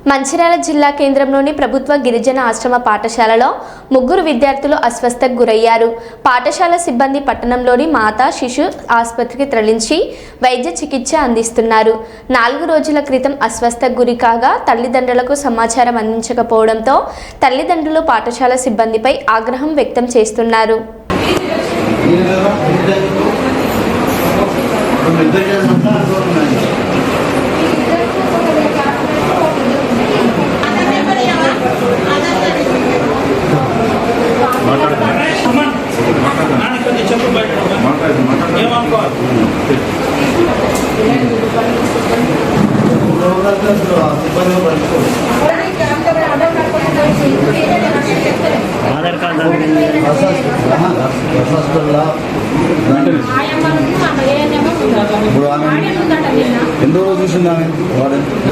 మంచిర్యాల జిల్లా కేంద్రంలోని ప్రభుత్వ గిరిజన ఆశ్రమ పాఠశాలలో ముగ్గురు విద్యార్థులు అస్వస్థతకు గురయ్యారు. పాఠశాల సిబ్బంది పట్టణంలోని మాతా శిశు ఆసుపత్రికి తరలించి వైద్య చికిత్స అందిస్తున్నారు. 4 రోజుల క్రితం అస్వస్థతకు గురి కాగా తల్లిదండ్రులకు సమాచారం అందించకపోవడంతో తల్లిదండ్రులు పాఠశాల సిబ్బందిపై ఆగ్రహం వ్యక్తం చేస్తున్నారు. ఆధార్ కార్డు ఎన్నో రోజు చూసిందా వాడు ఏంటంటే